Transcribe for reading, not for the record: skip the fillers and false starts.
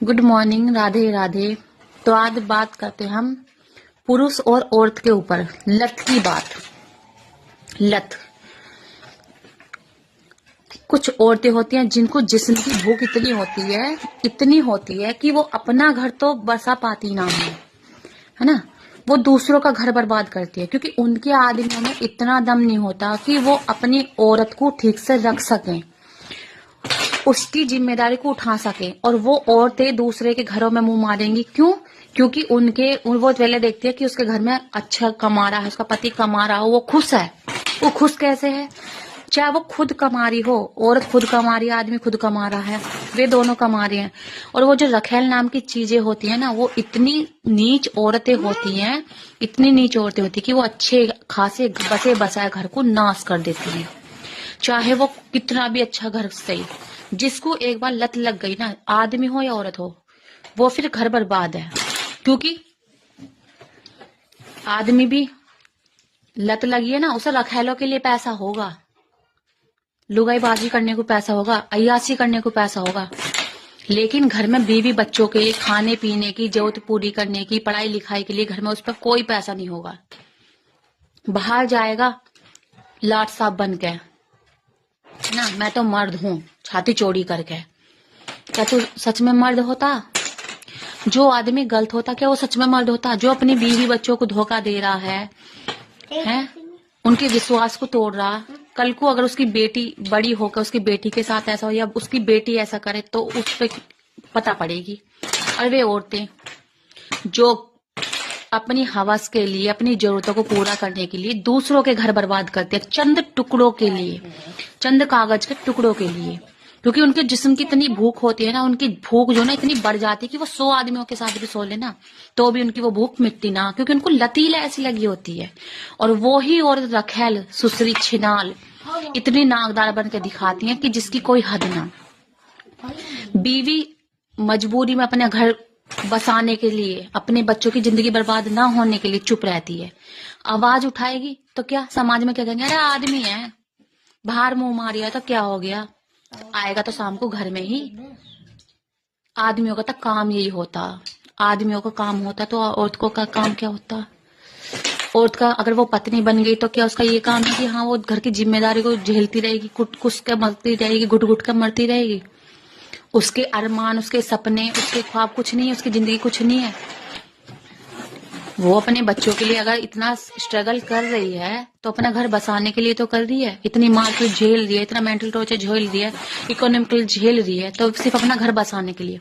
Good morning, Radhe Radhe. तो आज बात करते हैं हम पुरुष और औरत के ऊपर, लत की बात। लत, कुछ औरतें होती हैं जिनको जिस्म की भूख इतनी होती है कि वो अपना घर तो बसा पाती ना है ना, वो दूसरों का घर बर्बाद करती है, क्योंकि उनके आदमियों में इतना दम नहीं होता कि वो अपनी औरत को ठीक से रख सकें, उसकी जिम्मेदारी को उठा सके। और वो औरतें दूसरे के घरों में मुंह मारेंगी, क्यों? क्योंकि वो पहले देखती है कि उसके घर में अच्छा कमा रहा है, उसका पति कमा रहा हो, वो खुश है। वो खुश कैसे है? चाहे वो खुद कमा रही हो, औरत खुद कमा रही है, आदमी खुद कमा रहा है, वे दोनों कमा रहे हैं। और वो जो रखेल नाम की चीजें होती है ना, वो इतनी नीच औरतें होती हैं, इतनी नीच औरतें होती है कि वो अच्छे खासे बसे बसाए घर को नाश कर देती हैं। चाहे वो कितना भी अच्छा घर सही, जिसको एक बार लत लग गई ना, आदमी हो या औरत हो, वो फिर घर बर्बाद है। क्योंकि आदमी भी लत लगी है ना, उसे रखेलों के लिए पैसा होगा, लुगाईबाजी करने को पैसा होगा, अय्यासी करने को पैसा होगा, लेकिन घर में बीवी बच्चों के खाने पीने की जरूरत पूरी करने की, पढ़ाई लिखाई के लिए घर में उस पर कोई पैसा नहीं होगा। बाहर जाएगा लाट साहब बन के ना, मैं तो मर्द हूँ छाती चौड़ी करके। क्या तू सच में मर्द होता? जो आदमी गलत होता, क्या वो सच में मर्द होता? जो अपनी बीवी बच्चों को धोखा दे रहा है, उनके विश्वास को तोड़ रहा, कल को अगर उसकी बेटी बड़ी होकर उसकी बेटी के साथ ऐसा हो, या उसकी बेटी ऐसा करे, तो उस पर पता पड़ेगी। और वे औरतें जो अपनी हवस के लिए, अपनी जरूरतों को पूरा करने के लिए दूसरों के घर बर्बाद करते हैं, चंद टुकड़ों के लिए, चंद कागज के टुकड़ों के लिए। क्योंकि उनके जिस्म की इतनी भूख होती है ना, उनकी भूख जो ना इतनी बढ़ जाती है कि वो 100 आदमियों के साथ भी सो लेना तो भी उनकी वो भूख मिटती ना, क्योंकि उनको लतीला ऐसी लगी होती है। और वो ही औरत रखेल, सुसरी, छिनाल इतनी नाकदार बन के दिखाती है कि जिसकी कोई हद ना। बीवी मजबूरी में अपने घर बसाने के लिए, अपने बच्चों की जिंदगी बर्बाद ना होने के लिए चुप रहती है। आवाज उठाएगी तो क्या समाज में क्या कहेंगे? अरे आदमी है, बाहर मुंह मारिया तो क्या हो गया, आएगा तो शाम को घर में ही। आदमियों का तो काम यही होता, आदमियों का काम होता तो औरत का काम क्या होता? औरत का अगर वो पत्नी बन गई तो क्या उसका ये काम है कि हाँ वो घर की जिम्मेदारी को झेलती रहेगी, कुछ के मरती रहेगी, घुट घुट कर मरती रहेगी? उसके अरमान, उसके सपने, उसके ख्वाब कुछ नहीं है, उसकी जिंदगी कुछ नहीं है। वो अपने बच्चों के लिए अगर इतना स्ट्रगल कर रही है तो अपना घर बसाने के लिए तो कर रही है, इतनी मारपीट झेल रही है, इतना मेंटल टॉर्चर झेल रही है, इकोनॉमिकल झेल रही है, तो सिर्फ अपना घर बसाने के लिए।